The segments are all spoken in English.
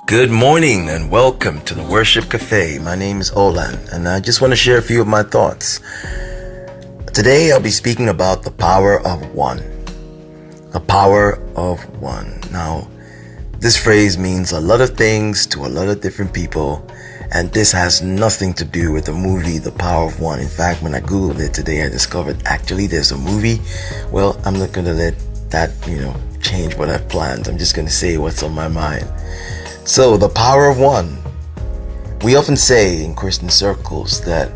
Good morning and welcome to the Worship Cafe. My name is Olan and I just want to share a few of my thoughts. Today I'll be speaking about the power of one. The power of one. Now, this phrase means a lot of things to a lot of different people, and this has nothing to do with the movie The Power of One. In fact, when I Googled it today, I discovered actually there's a movie. Well, I'm not going to let that, change what I've planned. I'm just going to say what's on my mind. So, the power of one. We often say in Christian circles that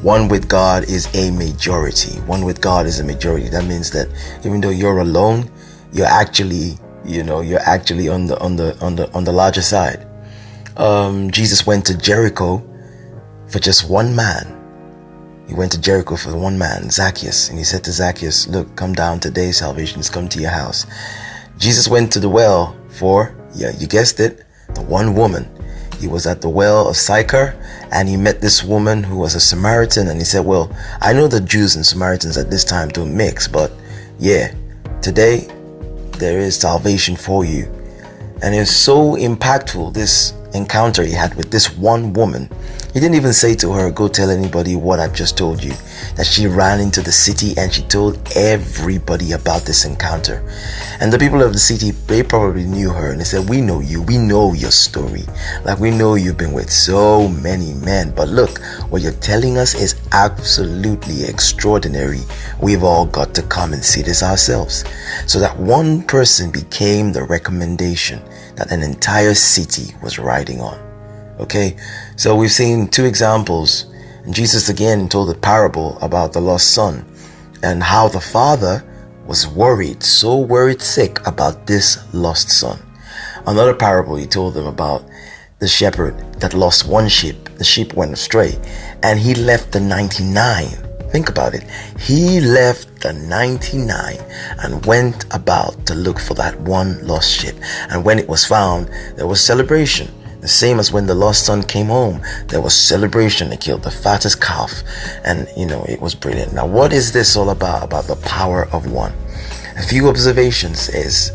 one with God is a majority. One with God is a majority. That means that even though you're alone, you're actually on the larger side. Jesus went to Jericho for just one man. He went to Jericho for one man, Zacchaeus, and he said to Zacchaeus, "Look, come down today. Salvation has come to your house." Jesus went to the well for, you guessed it, the one woman. He was at the well of Sychar and he met this woman who was a Samaritan, and he said, "Well, I know the Jews and Samaritans at this time don't mix, but today there is salvation for you." And it's so impactful, this encounter he had with this one woman. He didn't even say to her, "Go tell anybody what I've just told you." That she ran into the city and she told everybody about this encounter. And the people of the city, they probably knew her and they said, "We know you, we know your story. Like, we know you've been with so many men, but look, what you're telling us is absolutely extraordinary. We've all got to come and see this ourselves." So that one person became the recommendation that an entire city was riding on. Okay, so we've seen two examples. And Jesus again told a parable about the lost son and how the father was worried, so worried sick about this lost son. Another parable he told them about the shepherd that lost one sheep. The sheep went astray and he left the 99. Think about it. He left the 99 and went about to look for that one lost sheep. And when it was found, there was celebration. The same as when the lost son came home, there was celebration. They killed the fattest calf and, it was brilliant. Now, what is this all about the power of one? A few observations is,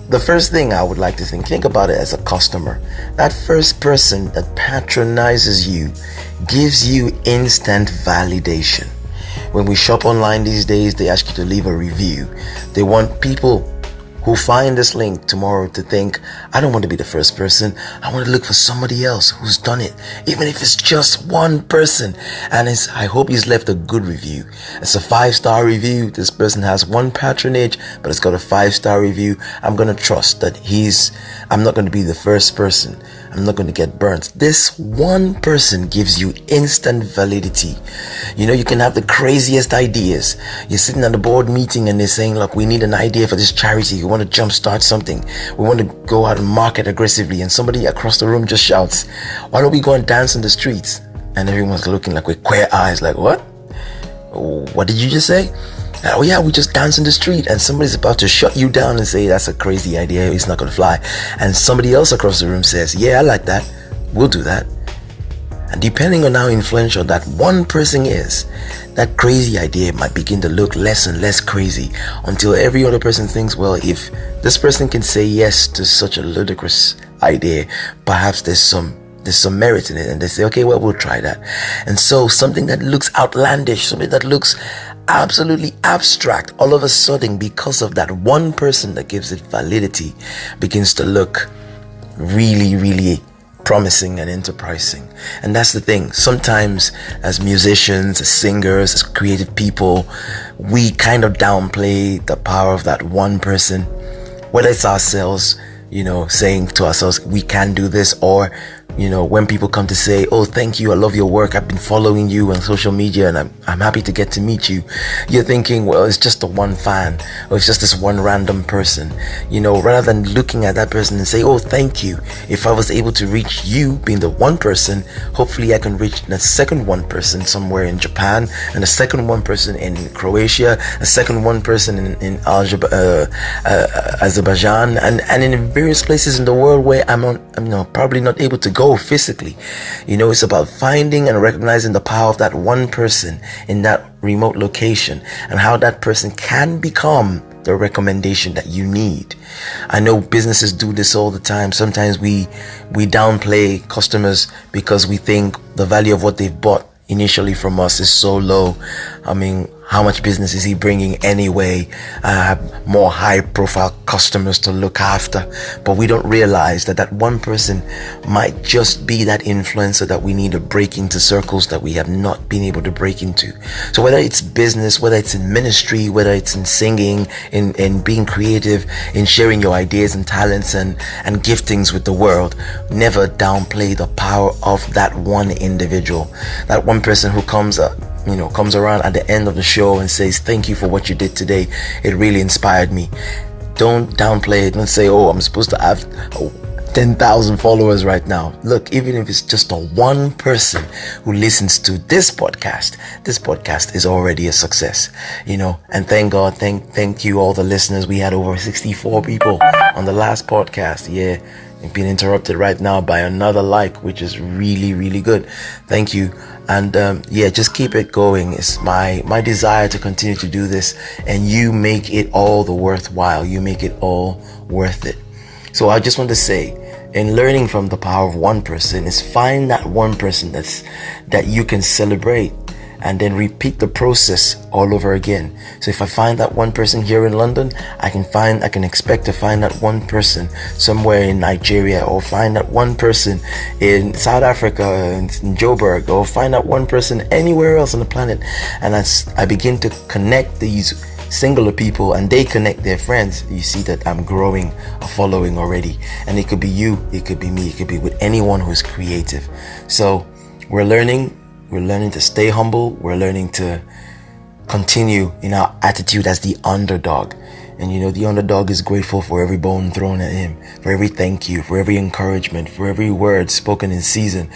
the first thing I would like to think about it as a customer. That first person that patronizes you gives you instant validation. When we shop online these days, they ask you to leave a review. They want people who find this link tomorrow to think, "I don't want to be the first person. I want to look for somebody else who's done it, even if it's just one person." And I hope he's left a good review. It's a 5-star review. This person has one patronage, but it's got a 5-star review. I'm going to trust that I'm not going to be the first person. I'm not going to get burnt. This one person gives you instant validity. You can have the craziest ideas. You're sitting at a board meeting and they're saying, "Look, we need an idea for this charity. We want to jumpstart something. We want to go out and market aggressively." And somebody across the room just shouts, "Why don't we go and dance in the streets?" And everyone's looking like with queer eyes, like, "What? What did you just say?" "Oh yeah, we just dance in the street." And somebody's about to shut you down and say, "That's a crazy idea. It's not going to fly." And somebody else across the room says, "Yeah, I like that. We'll do that." And depending on how influential that one person is, that crazy idea might begin to look less and less crazy until every other person thinks, "Well, if this person can say yes to such a ludicrous idea, perhaps there's some merit in it." And they say, "Okay, well, we'll try that." And so something that looks outlandish, something that looks absolutely abstract, all of a sudden, because of that one person that gives it validity, begins to look really, really promising and enterprising. And that's the thing. Sometimes as musicians, as singers, as creative people, we kind of downplay the power of that one person, whether it's ourselves, saying to ourselves, "We can do this," or when people come to say, "Oh, thank you, I love your work, I've been following you on social media and I'm happy to get to meet you," you're thinking, "Well, it's just the one fan, or it's just this one random person," rather than looking at that person and say, "Oh, thank you. If I was able to reach you being the one person, hopefully I can reach the second one person somewhere in Japan, and the second one person in Croatia, a second one person in Azerbaijan, and in various places in the world where I'm probably not able to go No, physically. It's about finding and recognizing the power of that one person in that remote location and how that person can become the recommendation that you need. I know businesses do this all the time. Sometimes we downplay customers because we think the value of what they've bought initially from us is so low. I mean, how much business is he bringing anyway? I have more high profile customers to look after. But we don't realize that one person might just be that influencer that we need to break into circles that we have not been able to break into. So whether it's business, whether it's in ministry, whether it's in singing, in being creative, in sharing your ideas and talents and giftings with the world, never downplay the power of that one individual. That one person who comes around at the end of the show and says, thank you for what you did today. It really inspired me. Don't downplay it. Don't say, oh, I'm supposed to have 10,000 followers right now. Look, even if it's just a one person who listens to this podcast is already a success, and thank God, thank you all the listeners. We had over 64 people on the last podcast. Yeah. Being interrupted right now by another which is really, really good. Thank you. And just keep it going. It's my desire to continue to do this, and you make it all the worthwhile. You make it all worth it. So I just want to say, in learning from the power of one person, is find that one person that you can celebrate, and then repeat the process all over again. So if I find that one person here in London, I can expect to find that one person somewhere in Nigeria, or find that one person in South Africa, in Joburg, or find that one person anywhere else on the planet. And as I begin to connect these singular people and they connect their friends, you see that I'm growing a following already. And it could be you, it could be me, it could be with anyone who is creative. So we're learning to stay humble. We're learning to continue in our attitude as the underdog. And the underdog is grateful for every bone thrown at him, for every thank you, for every encouragement, for every word spoken in season.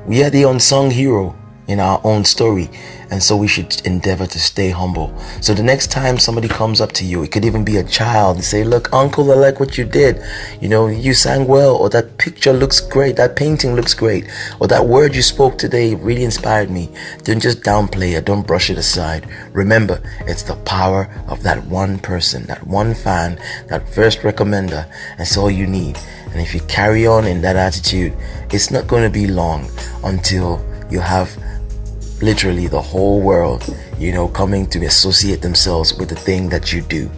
We are the unsung hero in our own story, and so we should endeavor to stay humble. So the next time somebody comes up to you, it could even be a child, and say, look, uncle, I like what you did. You sang well, or that picture looks great, that painting looks great, or that word you spoke today really inspired me. Don't just downplay it, don't brush it aside. Remember, it's the power of that one person, that one fan, that first recommender. That's all you need. And if you carry on in that attitude, it's not going to be long until you have literally the whole world, coming to associate themselves with the thing that you do.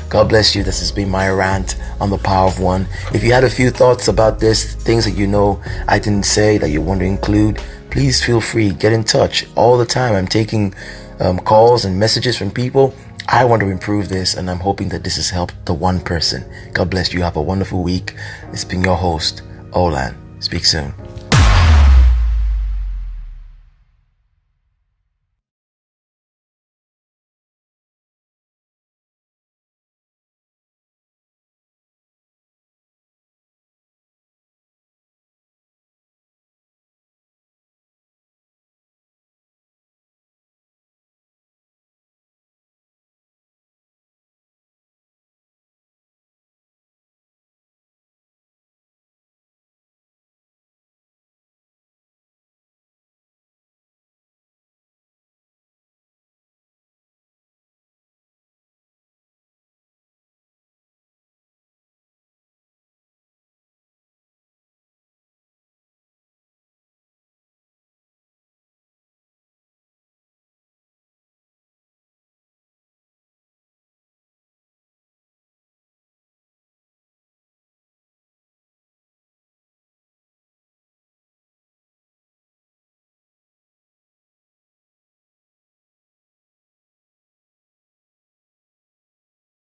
God bless you. This has been my rant on the power of one. If you had a few thoughts about this, things that I didn't say that you want to include, please feel free. Get in touch all the time. I'm taking calls and messages from people. I want to improve this, and I'm hoping that this has helped the one person. God bless you. Have a wonderful week. It's been your host, Olan. Speak soon.